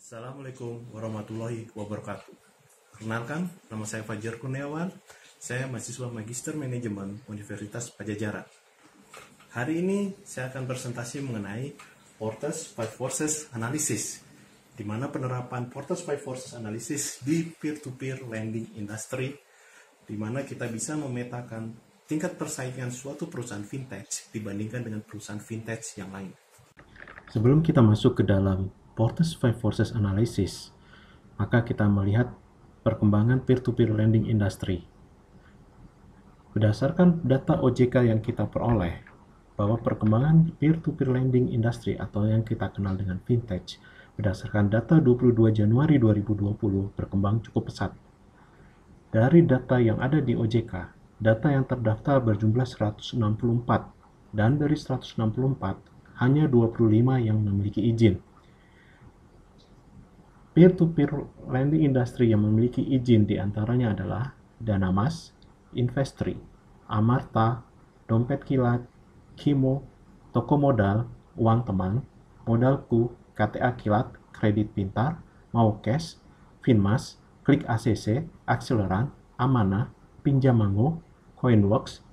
Assalamualaikum warahmatullahi wabarakatuh. Perkenalkan, nama saya Fajar Kurniawan. Saya mahasiswa Magister Manajemen Universitas Padjadjaran. Hari ini saya akan presentasi mengenai Porter's Five Forces Analysis, di mana penerapan Porter's Five Forces Analysis di peer-to-peer lending industry, di mana kita bisa memetakan tingkat persaingan suatu perusahaan fintech dibandingkan dengan perusahaan fintech yang lain. Sebelum kita masuk ke dalam Porter's Five Forces Analysis, maka kita melihat perkembangan peer-to-peer lending industry. Berdasarkan data OJK yang kita peroleh, bahwa perkembangan peer-to-peer lending industry atau yang kita kenal dengan fintech, berdasarkan data 22 Januari 2020 berkembang cukup pesat. Dari data yang ada di OJK, data yang terdaftar berjumlah 164, dan dari 164, hanya 25 yang memiliki izin. Peer-to-peer lending industry yang memiliki izin diantaranya adalah Danamas, Investri, Amarta, Dompet Kilat, Kimo, Toko Modal, Uang Teman, Modalku, KTA Kilat, Kredit Pintar, Maucash, Finmas, Klik ACC, Akseleran, Amanah, Pinjam Mango, Coinworks,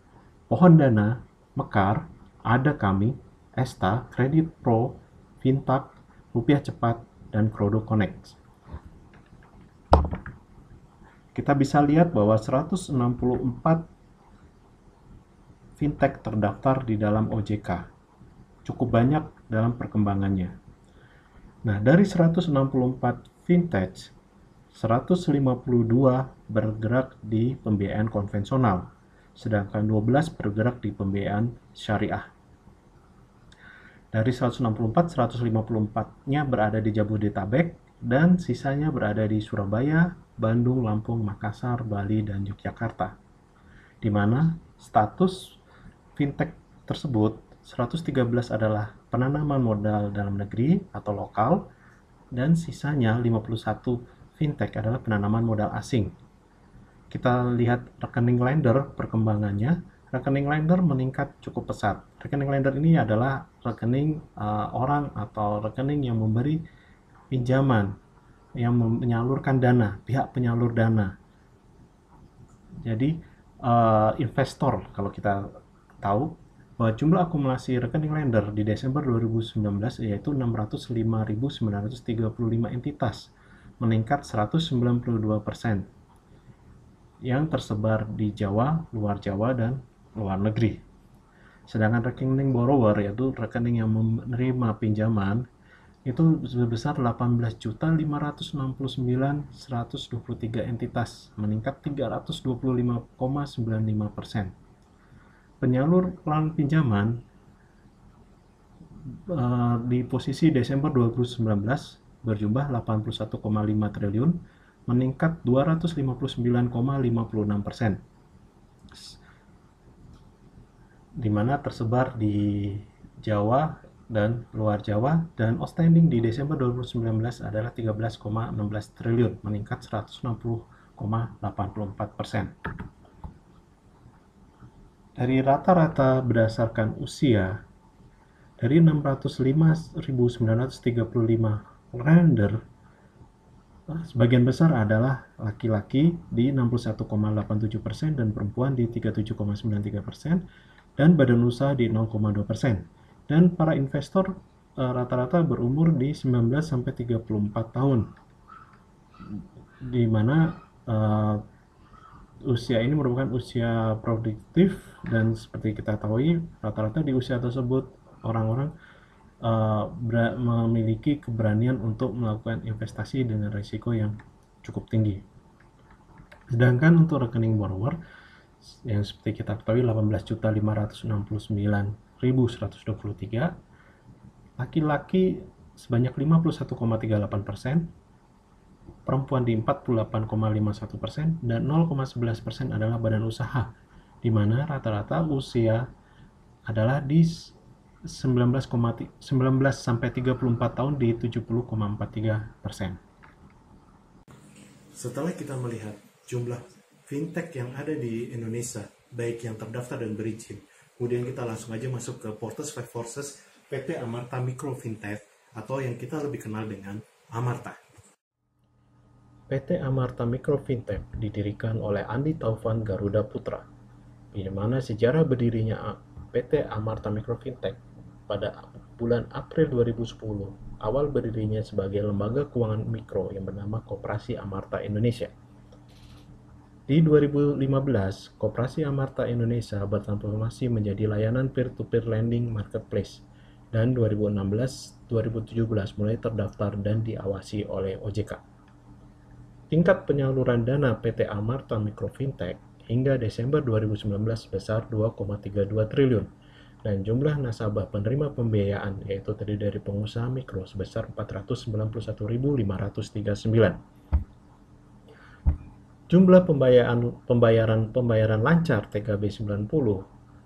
Pohon Dana, Mekar, Ada Kami, Esta, Kredit Pro, Fintap, Rupiah Cepat, dan Krodo Connect. Kita bisa lihat bahwa 164 fintech terdaftar di dalam OJK. Cukup banyak dalam perkembangannya. Nah, dari 164 fintech, 152 bergerak di pembiayaan konvensional, sedangkan 12 bergerak di pembiayaan syariah. Dari 164, 154-nya berada di Jabodetabek, dan sisanya berada di Surabaya, Bandung, Lampung, Makassar, Bali, dan Yogyakarta. Di mana status fintech tersebut, 113 adalah penanaman modal dalam negeri atau lokal, dan sisanya 51 fintech adalah penanaman modal asing. Kita lihat rekening lender perkembangannya. Rekening lender meningkat cukup pesat. Rekening lender ini adalah rekening orang atau rekening yang memberi pinjaman, yang menyalurkan dana, pihak penyalur dana. Jadi investor, kalau kita tahu bahwa jumlah akumulasi rekening lender di Desember 2019 yaitu 605.935 entitas, meningkat 192%, yang tersebar di Jawa, luar Jawa, dan luar negeri. Sedangkan rekening borrower, yaitu rekening yang menerima pinjaman, itu sebesar 18.569.123 entitas, meningkat 325,95%. Penyalur pelan pinjaman di posisi Desember 2019 berjumlah 81,5 triliun, meningkat 259,56%. Di mana tersebar di Jawa dan luar Jawa, dan outstanding di Desember 2019 adalah 13,16 triliun, meningkat 160,84%. Dari rata-rata berdasarkan usia, dari 605.935 lender, sebagian besar adalah laki-laki di 61,87% dan perempuan di 37,93%, dan badan usaha di 0,2%. Dan para investor rata-rata berumur di 19-34 tahun, di mana usia ini merupakan usia produktif, dan seperti kita tahu, rata-rata di usia tersebut orang-orang memiliki keberanian untuk melakukan investasi dengan risiko yang cukup tinggi. Sedangkan untuk rekening borrower, yang seperti kita ketahui 18.569.123, laki-laki sebanyak 51,38%, perempuan di 48,51%, dan 0,11% adalah badan usaha, di mana rata-rata usia adalah di 19 sampai 34 tahun di 70,43%. Setelah kita melihat jumlah fintech yang ada di Indonesia, baik yang terdaftar dan berizin, kemudian kita langsung aja masuk ke Porter's Five Forces PT Amarta Micro Fintech, atau yang kita lebih kenal dengan Amarta. PT Amarta Mikro Fintech didirikan oleh Andi Taufan Garuda Putra, di mana sejarah berdirinya PT Amarta Mikro Fintech pada bulan April 2010, awal berdirinya sebagai lembaga keuangan mikro yang bernama Koperasi Amarta Indonesia. Di 2015, Koperasi Amarta Indonesia bertransformasi menjadi layanan peer-to-peer lending marketplace, dan 2016-2017 mulai terdaftar dan diawasi oleh OJK. Tingkat penyaluran dana PT Amarta Mikro Fintech hingga Desember 2019 sebesar 2,32 triliun, dan jumlah nasabah penerima pembiayaan yaitu terdiri dari pengusaha mikro sebesar 491.539. Jumlah pembayaran lancar TKB 90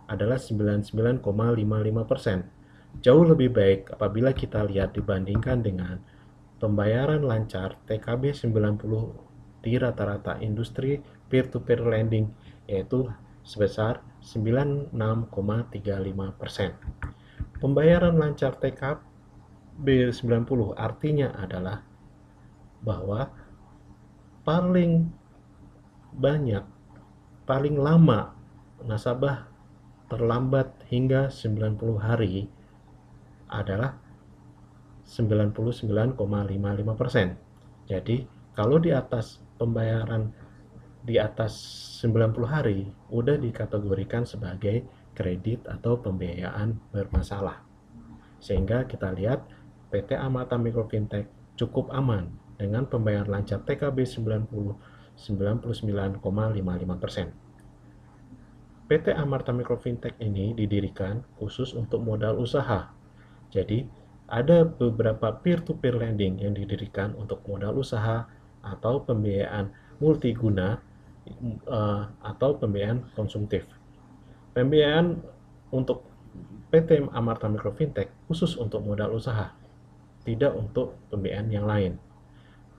adalah 99,55%. Jauh lebih baik apabila kita lihat dibandingkan dengan pembayaran lancar TKB 90 di rata-rata industri peer-to-peer lending, yaitu sebesar 96,35%. Pembayaran lancar TKB 90 artinya adalah bahwa paling lama nasabah terlambat hingga 90 hari adalah 99,55%. Jadi, kalau di atas pembayaran di atas 90 hari, udah dikategorikan sebagai kredit atau pembiayaan bermasalah. Sehingga kita lihat PT Amarta Mikro Fintech cukup aman dengan pembayaran lancar TKB 90 99,55%. PT Amarta Mikro Fintech ini didirikan khusus untuk modal usaha. Jadi, ada beberapa peer-to-peer lending yang didirikan untuk modal usaha atau pembiayaan multiguna atau pembiayaan konsumtif. Pembiayaan untuk PT Amarta Mikro Fintech khusus untuk modal usaha, tidak untuk pembiayaan yang lain.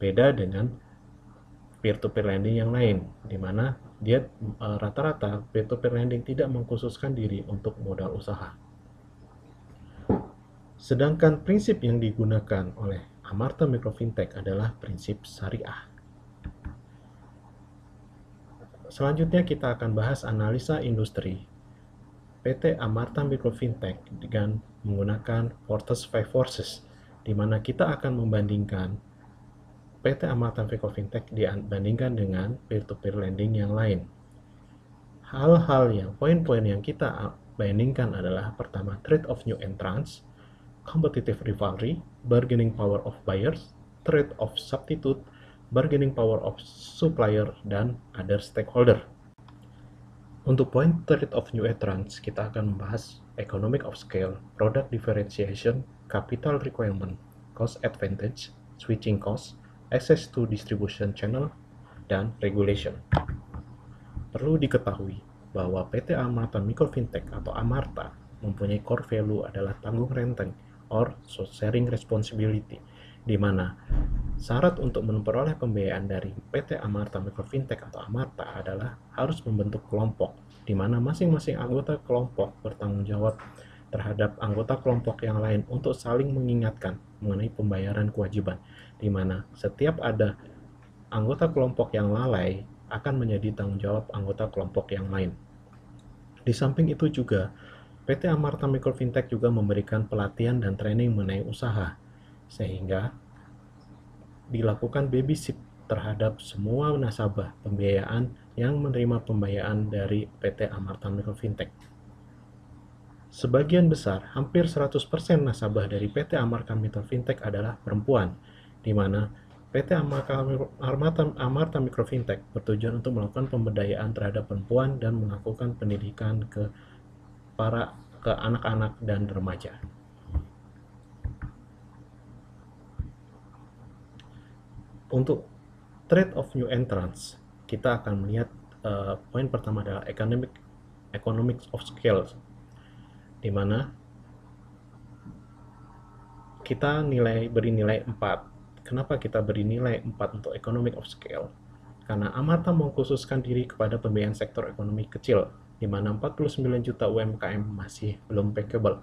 Beda dengan peer-to-peer lending yang lain, di mana dia rata-rata peer-to-peer lending tidak mengkhususkan diri untuk modal usaha. Sedangkan prinsip yang digunakan oleh Amarta Mikro Fintech adalah prinsip syariah. Selanjutnya kita akan bahas analisa industri PT Amarta Mikro Fintech dengan menggunakan Fortress 5 Forces, di mana kita akan membandingkan PT Amarta Mikro Fintech dibandingkan dengan peer-to-peer lending yang lain. Poin-poin yang kita bandingkan adalah pertama, trade of new entrants, competitive rivalry, bargaining power of buyers, trade of substitute, bargaining power of supplier, dan other stakeholder. Untuk poin trade of new entrants, kita akan membahas economic of scale, product differentiation, capital requirement, cost advantage, switching cost, access to distribution channel, dan regulation. Perlu diketahui bahwa PT Amarta Mikro Fintech atau Amarta mempunyai core value adalah tanggung renteng or sharing responsibility, di mana syarat untuk memperoleh pembiayaan dari PT Amarta Mikro Fintech atau Amarta adalah harus membentuk kelompok, di mana masing-masing anggota kelompok bertanggung jawab terhadap anggota kelompok yang lain untuk saling mengingatkan mengenai pembayaran kewajiban, di mana setiap ada anggota kelompok yang lalai akan menjadi tanggung jawab anggota kelompok yang lain. Di samping itu juga, PT Amarta Mikro Fintech juga memberikan pelatihan dan training mengenai usaha, sehingga dilakukan babysit terhadap semua nasabah pembiayaan yang menerima pembiayaan dari PT Amarta Mikro Fintech. Sebagian besar, hampir 100% nasabah dari PT Amarta Mikro Fintech adalah perempuan, di mana PT Amarta Mikro Fintech bertujuan untuk melakukan pemberdayaan terhadap perempuan dan melakukan pendidikan ke anak-anak dan remaja. Untuk trade of new entrants, kita akan melihat poin pertama adalah economics of scale, di mana kita beri nilai 4. Kenapa kita beri nilai 4 untuk economic of scale? Karena Amarta mengkhususkan diri kepada pembiayaan sektor ekonomi kecil, di mana 49 juta UMKM masih belum bankable.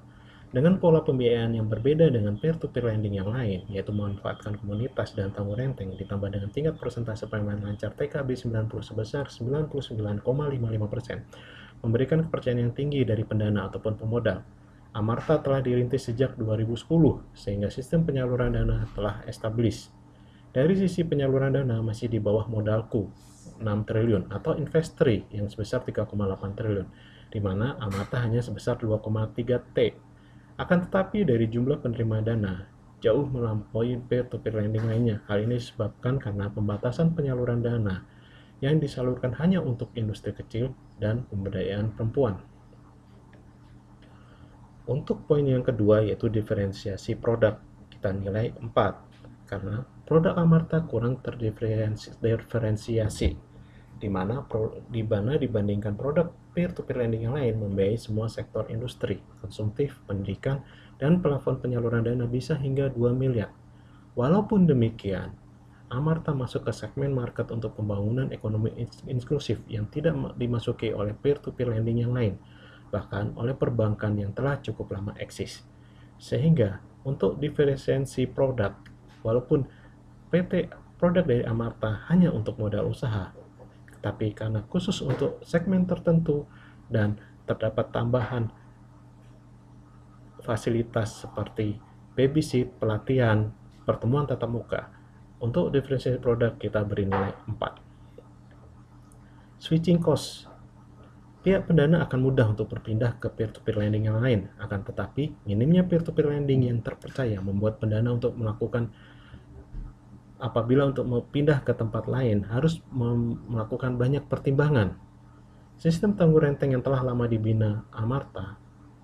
Dengan pola pembiayaan yang berbeda dengan peer-to-peer lending yang lain, yaitu memanfaatkan komunitas dan tamu renteng, ditambah dengan tingkat persentase pemain lancar TKB 90 sebesar 99,55%, memberikan kepercayaan yang tinggi dari pendana ataupun pemodal. Amarta telah dirintis sejak 2010, sehingga sistem penyaluran dana telah established. Dari sisi penyaluran dana masih di bawah modalku, 6 triliun, atau Investri yang sebesar 3,8 triliun, di mana Amarta hanya sebesar 2,3 T. Akan tetapi dari jumlah penerima dana jauh melampaui peer-to-peer lending lainnya. Hal ini disebabkan karena pembatasan penyaluran dana yang disalurkan hanya untuk industri kecil dan pemberdayaan perempuan. Untuk poin yang kedua yaitu diferensiasi produk, kita nilai 4 karena produk Amarta kurang terdiferensiasi di mana dibandingkan produk peer-to-peer lending yang lain membiayai semua sektor industri, konsumtif, pendidikan, dan plafon penyaluran dana bisa hingga 2 miliar. Walaupun demikian, Amarta masuk ke segmen market untuk pembangunan ekonomi inklusif yang tidak dimasuki oleh peer-to-peer lending yang lain, bahkan oleh perbankan yang telah cukup lama eksis. Sehingga, untuk diferensiasi produk, walaupun PT produk dari Amarta hanya untuk modal usaha, tapi karena khusus untuk segmen tertentu dan terdapat tambahan fasilitas seperti babysit, pelatihan, pertemuan tatap muka. Untuk diferensiasi produk kita beri nilai 4. Switching cost. Pihak pendana akan mudah untuk berpindah ke peer-to-peer lending yang lain, akan tetapi minimnya peer-to-peer lending yang terpercaya membuat pendana untuk melakukan apabila untuk pindah ke tempat lain harus melakukan banyak pertimbangan. Sistem tangguh renteng yang telah lama dibina Amarta,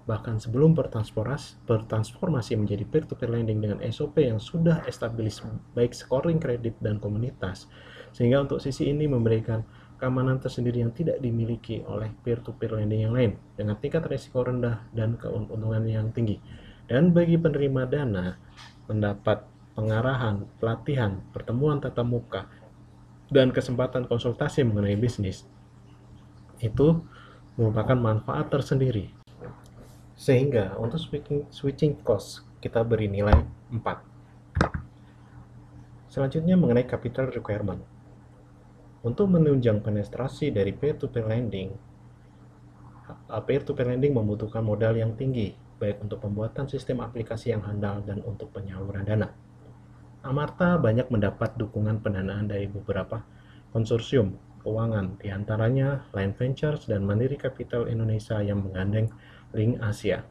bahkan sebelum bertransformasi menjadi peer-to-peer lending dengan SOP yang sudah established baik scoring kredit dan komunitas, sehingga untuk sisi ini memberikan keamanan tersendiri yang tidak dimiliki oleh peer-to-peer lending yang lain, dengan tingkat risiko rendah dan keuntungan yang tinggi. Dan bagi penerima dana, mendapat pengarahan, pelatihan, pertemuan tatap muka, dan kesempatan konsultasi mengenai bisnis, itu merupakan manfaat tersendiri. Sehingga untuk switching cost, kita beri nilai 4. Selanjutnya mengenai capital requirement. Untuk menunjang penetrasi dari peer-to-peer lending membutuhkan modal yang tinggi, baik untuk pembuatan sistem aplikasi yang handal dan untuk penyaluran dana. Amarta banyak mendapat dukungan pendanaan dari beberapa konsorsium keuangan, diantaranya Line Ventures dan Mandiri Capital Indonesia yang menggandeng Link Asia.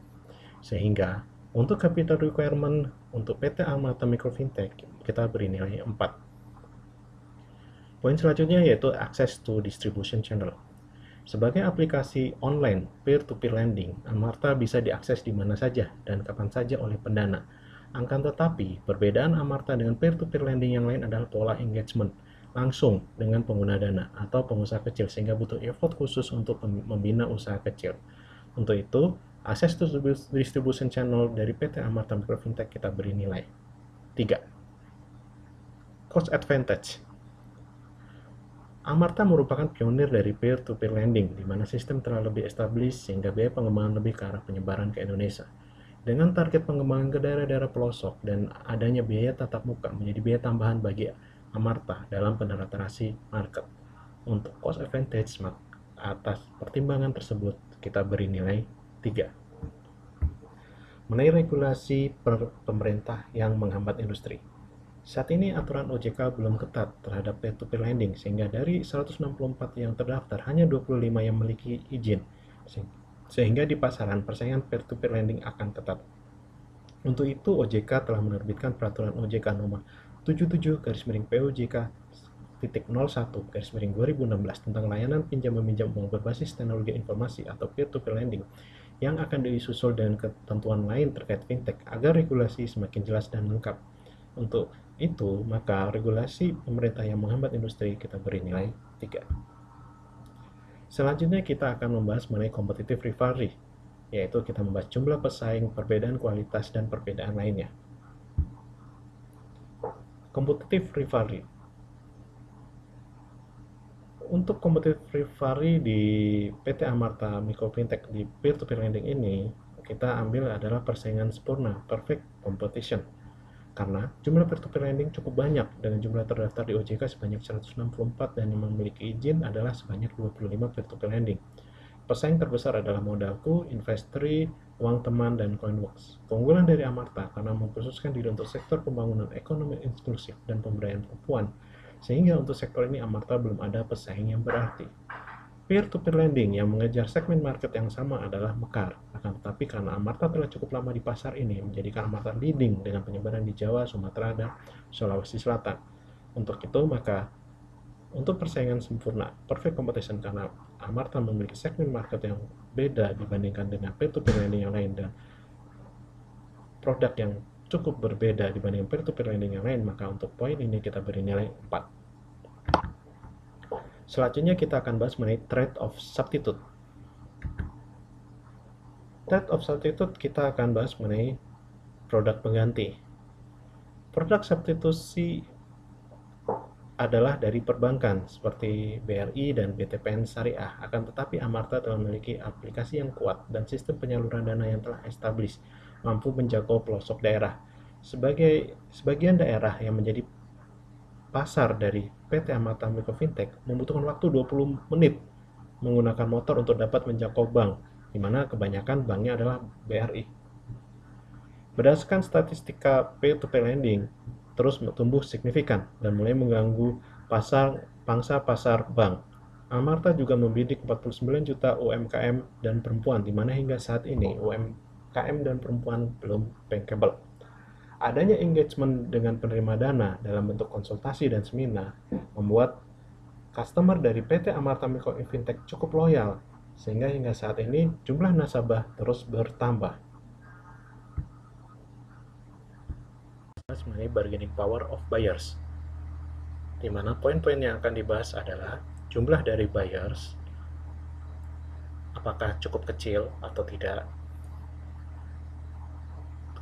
Sehingga untuk capital requirement untuk PT Amarta Micro Fintech kita beri nilai 4. Poin selanjutnya yaitu access to distribution channel. Sebagai aplikasi online peer-to-peer lending, Amarta bisa diakses di mana saja dan kapan saja oleh pendana. Akan tetapi, perbedaan Amarta dengan peer-to-peer lending yang lain adalah pola engagement langsung dengan pengguna dana atau pengusaha kecil, sehingga butuh effort khusus untuk membina usaha kecil. Untuk itu, akses to distribution channel dari PT Amarta Micro Fintech kita beri nilai 3. Cost advantage. Amarta merupakan pionir dari peer-to-peer lending, di mana sistem telah lebih established sehingga biaya pengembangan lebih ke arah penyebaran ke Indonesia. Dengan target pengembangan ke daerah-daerah pelosok dan adanya biaya tatap muka menjadi biaya tambahan bagi Amarta dalam penetrasi market. Untuk cost advantage atas pertimbangan tersebut kita beri nilai 3. Mengenai regulasi pemerintah yang menghambat industri. Saat ini aturan OJK belum ketat terhadap peer-to-peer lending, sehingga dari 164 yang terdaftar hanya 25 yang memiliki izin, sehingga di pasaran persaingan peer-to-peer lending akan ketat. Untuk itu, OJK telah menerbitkan peraturan OJK nomor 77/POJK-01/2016 tentang layanan pinjam-meminjam uang berbasis teknologi informasi atau peer-to-peer lending yang akan disusul dengan ketentuan lain terkait fintech agar regulasi semakin jelas dan lengkap. Untuk itu, maka regulasi pemerintah yang menghambat industri kita beri nilai 3. Selanjutnya kita akan membahas mengenai competitive rivalry, yaitu kita membahas jumlah pesaing, perbedaan kualitas, dan perbedaan lainnya. Competitive rivalry. Untuk competitive rivalry di PT Amarta Micro Fintech di peer-to-peer lending ini, kita ambil adalah persaingan sempurna, perfect competition. Karena jumlah peer-to-peer lending cukup banyak, dengan jumlah terdaftar di OJK sebanyak 164 dan yang memiliki izin adalah sebanyak 25 peer-to-peer lending. Pesaing terbesar adalah Modalku, Investory, Uang Teman, dan Coinworks. Keunggulan dari Amarta karena memkhususkan diri untuk sektor pembangunan ekonomi inklusif dan pemberdayaan perempuan, sehingga untuk sektor ini Amarta belum ada pesaing yang berarti. Peer-to-peer lending yang mengejar segmen market yang sama adalah Mekar. Akan tetapi karena Amarta telah cukup lama di pasar ini, menjadikan Amarta leading dengan penyebaran di Jawa, Sumatera, dan Sulawesi Selatan. Untuk itu, maka untuk persaingan sempurna, perfect competition, karena Amarta memiliki segmen market yang beda dibandingkan dengan peer-to-peer lending yang lain dan produk yang cukup berbeda dibanding peer-to-peer lending yang lain, maka untuk poin ini kita beri nilai 4. Selanjutnya kita akan bahas mengenai trade of substitute. Trade of substitute kita akan bahas mengenai produk pengganti. Produk substitusi adalah dari perbankan seperti BRI dan BTPN Syariah. Akan tetapi Amarta telah memiliki aplikasi yang kuat dan sistem penyaluran dana yang telah established, mampu menjangkau pelosok daerah. Sebagian daerah yang menjadi pasar dari PT Amarta Micro Fintech membutuhkan waktu 20 menit menggunakan motor untuk dapat menjangkau bank, di mana kebanyakan banknya adalah BRI. Berdasarkan statistika peer-to-peer lending terus tumbuh signifikan dan mulai mengganggu pangsa pasar bank. Amarta juga membidik 49 juta UMKM dan perempuan, di mana hingga saat ini UMKM dan perempuan belum bankable. Adanya engagement dengan penerima dana dalam bentuk konsultasi dan seminar membuat customer dari PT Amarta Micro Fintech cukup loyal, sehingga hingga saat ini jumlah nasabah terus bertambah. Mengenai bargaining power of buyers, di mana poin-poin yang akan dibahas adalah jumlah dari buyers, apakah cukup kecil atau tidak.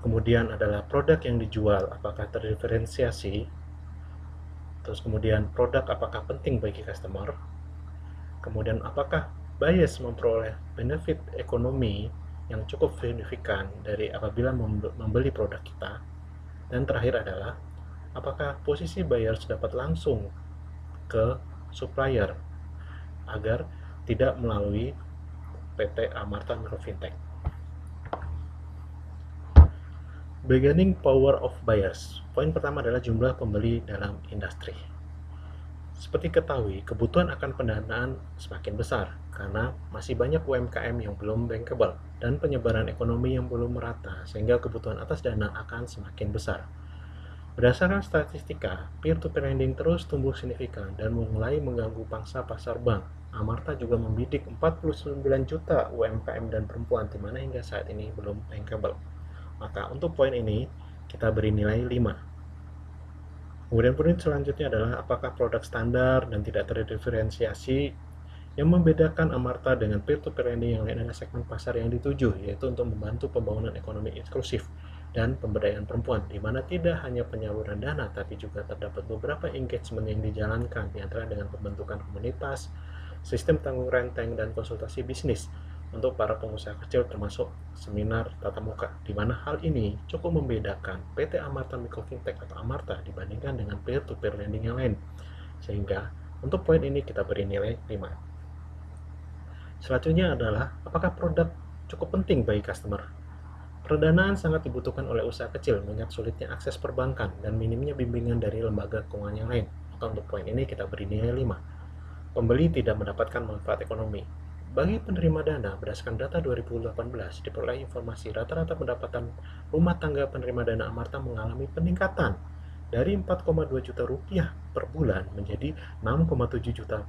Kemudian adalah produk yang dijual, apakah terdiferensiasi. Terus kemudian produk apakah penting bagi customer. Kemudian apakah buyers memperoleh benefit ekonomi yang cukup signifikan dari apabila membeli produk kita. Dan terakhir adalah apakah posisi buyers dapat langsung ke supplier agar tidak melalui PT Amarta Micro Fintech. Bargaining power of buyers. Poin pertama adalah jumlah pembeli dalam industri. Seperti ketahui, kebutuhan akan pendanaan semakin besar karena masih banyak UMKM yang belum bankable dan penyebaran ekonomi yang belum merata, sehingga kebutuhan atas dana akan semakin besar. Berdasarkan statistika, peer-to-peer lending terus tumbuh signifikan dan mulai mengganggu pangsa pasar bank. Amarta juga membidik 49 juta UMKM dan perempuan, di mana hingga saat ini belum bankable. Maka untuk poin ini kita beri nilai 5. Kemudian poin selanjutnya adalah apakah produk standar dan tidak terdiferensiasi. Yang membedakan Amarta dengan peer-to-peer lending yang lain adalah segmen pasar yang dituju, yaitu untuk membantu pembangunan ekonomi inklusif dan pemberdayaan perempuan, di mana tidak hanya penyaluran dana, tapi juga terdapat beberapa engagement yang dijalankan, diantara dengan pembentukan komunitas, sistem tanggung renteng, dan konsultasi bisnis untuk para pengusaha kecil, termasuk seminar tatap muka, di mana hal ini cukup membedakan PT Amarta Micro Fintech atau Amarta dibandingkan dengan peer-to-peer lending yang lain. Sehingga untuk poin ini kita beri nilai 5. Selanjutnya adalah apakah produk cukup penting bagi customer. Pendanaan sangat dibutuhkan oleh usaha kecil mengingat sulitnya akses perbankan dan minimnya bimbingan dari lembaga keuangan yang lain. Maka untuk poin ini kita beri nilai 5. Pembeli tidak mendapatkan manfaat ekonomi. Bagi penerima dana, berdasarkan data 2018, diperoleh informasi rata-rata pendapatan rumah tangga penerima dana Amarta mengalami peningkatan dari 4,2 juta rupiah per bulan menjadi 6,7 juta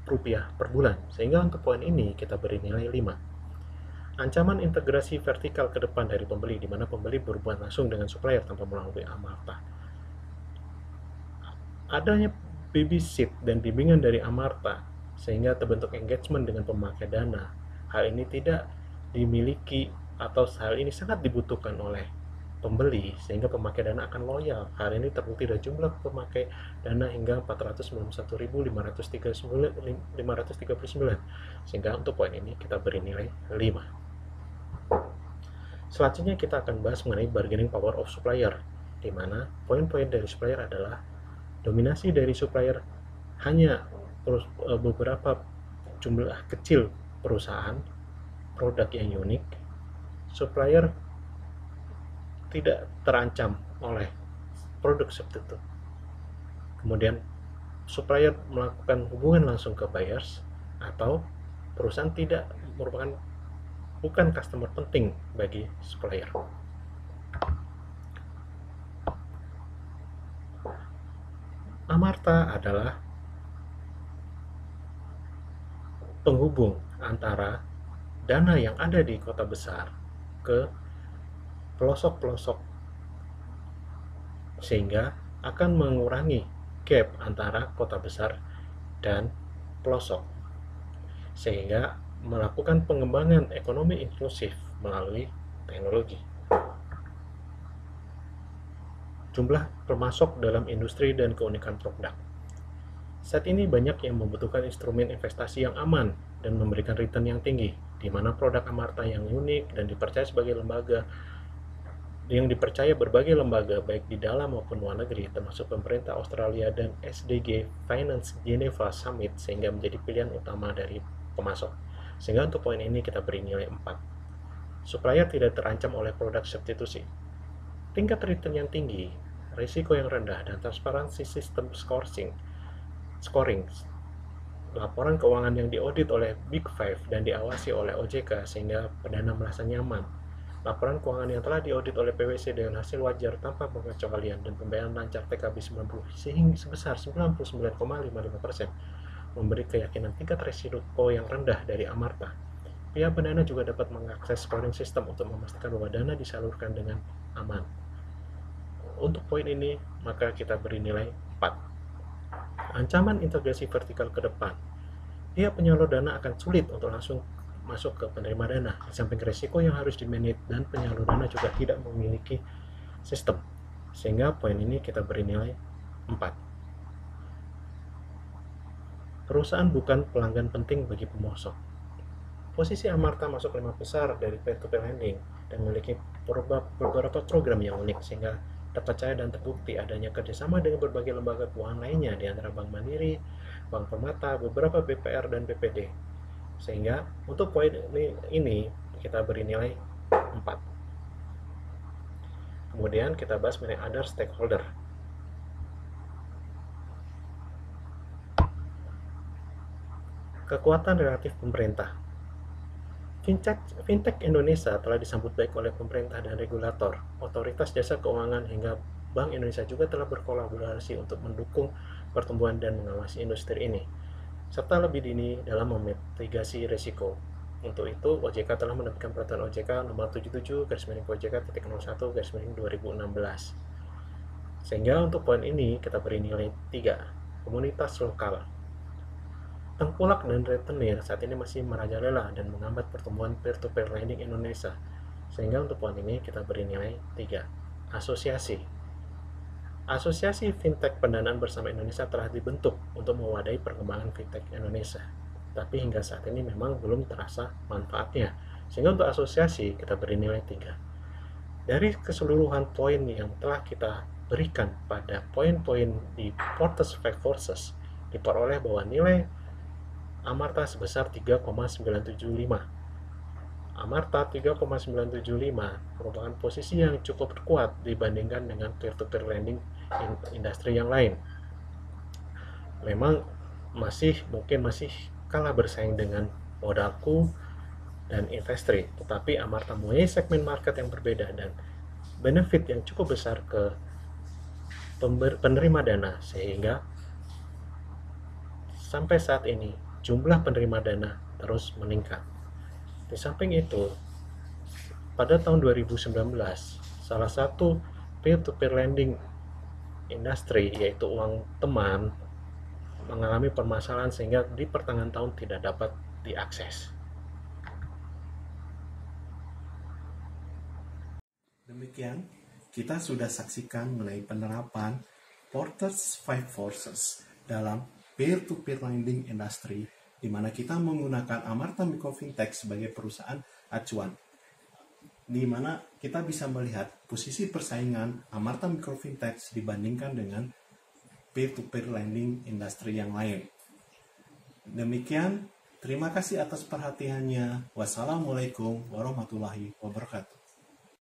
rupiah per bulan. Sehingga untuk poin ini kita beri nilai 5. Ancaman integrasi vertikal ke depan dari pembeli, di mana pembeli berhubungan langsung dengan supplier tanpa melalui Amarta. Adanya babysit dan bimbingan dari Amarta sehingga terbentuk engagement dengan pemakai dana. Hal ini tidak dimiliki atau hal ini sangat dibutuhkan oleh pembeli sehingga pemakai dana akan loyal. Hal ini terbukti dari jumlah pemakai dana hingga 491.539, sehingga untuk poin ini kita beri nilai 5. Selanjutnya kita akan bahas mengenai bargaining power of supplier, di mana poin-poin dari supplier adalah dominasi dari supplier hanya beberapa jumlah kecil perusahaan, produk yang unik, supplier tidak terancam oleh produk substitute. Kemudian supplier melakukan hubungan langsung ke buyers, atau perusahaan tidak merupakan bukan customer penting bagi supplier. Amarta adalah penghubung antara dana yang ada di kota besar ke pelosok-pelosok, sehingga akan mengurangi gap antara kota besar dan pelosok, sehingga melakukan pengembangan ekonomi inklusif melalui teknologi. Jumlah termasuk dalam industri dan keunikan produk. Saat ini banyak yang membutuhkan instrumen investasi yang aman dan memberikan return yang tinggi, di mana produk Amarta yang unik dan dipercaya sebagai lembaga yang dipercaya berbagai lembaga baik di dalam maupun luar negeri, termasuk pemerintah Australia dan SDG Finance Geneva Summit, sehingga menjadi pilihan utama dari pemasok. Sehingga untuk poin ini kita beri nilai 4. Supplier tidak terancam oleh produk substitusi. Tingkat return yang tinggi, risiko yang rendah, dan transparansi sistem scoring, laporan keuangan yang diaudit oleh Big Five dan diawasi oleh OJK sehingga pendana merasa nyaman. Laporan keuangan yang telah diaudit oleh PwC dengan hasil wajar tanpa pengecualian dan pembayaran lancar TKB 90 sehingga sebesar 99,55%, memberi keyakinan tingkat risiko yang rendah dari Amarta. Pihak pendana juga dapat mengakses scoring system untuk memastikan bahwa dana disalurkan dengan aman. Untuk poin ini, maka kita beri nilai 4. Ancaman integrasi vertikal ke depan. Pihak penyalur dana akan sulit untuk langsung masuk ke penerima dana, di samping risiko yang harus dimanage dan penyalur dana juga tidak memiliki sistem. Sehingga poin ini kita beri nilai 4. Perusahaan bukan pelanggan penting bagi pemasok. Posisi Amarta masuk 5 besar dari peer-to-peer lending dan memiliki beberapa program yang unik, sehingga terpercaya dan terbukti adanya kerjasama dengan berbagai lembaga keuangan lainnya, di antara Bank Mandiri, Bank Permata, beberapa BPR, dan BPD. Sehingga untuk poin ini kita beri nilai 4. Kemudian kita bahas mengenai other stakeholder. Kekuatan relatif pemerintah. Fintech Indonesia telah disambut baik oleh pemerintah dan regulator. Otoritas Jasa Keuangan hingga Bank Indonesia juga telah berkolaborasi untuk mendukung pertumbuhan dan mengawasi industri ini, serta lebih dini dalam memitigasi risiko. Untuk itu, OJK telah menerbitkan peraturan OJK nomor 77/OJK.01/2016. Sehingga untuk poin ini kita beri nilai 3. Komunitas lokal. Tengkulak dan rentenir saat ini masih merajalela dan menghambat pertumbuhan peer-to-peer lending Indonesia. Sehingga untuk poin ini kita beri nilai 3. Asosiasi. Asosiasi Fintech Pendanaan Bersama Indonesia telah dibentuk untuk mewadahi perkembangan fintech Indonesia. Tapi hingga saat ini memang belum terasa manfaatnya. Sehingga untuk asosiasi kita beri nilai 3. Dari keseluruhan poin yang telah kita berikan pada poin-poin di Porter's Five Forces, diperoleh bahwa nilai Amarta sebesar 3,975. Amarta 3,975 merupakan posisi yang cukup kuat dibandingkan dengan peer-to-peer lending industri yang lain. Memang mungkin masih kalah bersaing dengan modalku dan investri, tetapi Amarta mempunyai segmen market yang berbeda dan benefit yang cukup besar ke penerima dana, sehingga sampai saat ini jumlah penerima dana terus meningkat. Di samping itu, pada tahun 2019, salah satu peer-to-peer lending industri, yaitu uang teman, mengalami permasalahan sehingga di pertengahan tahun tidak dapat diakses. Demikian, kita sudah saksikan mengenai penerapan Porter's Five Forces dalam peer-to-peer lending industry, di mana kita menggunakan Amarta Micro Fintech sebagai perusahaan acuan. di mana kita bisa melihat posisi persaingan Amarta Micro Fintech dibandingkan dengan peer-to-peer lending industri yang lain. Demikian, terima kasih atas perhatiannya. Wassalamualaikum warahmatullahi wabarakatuh.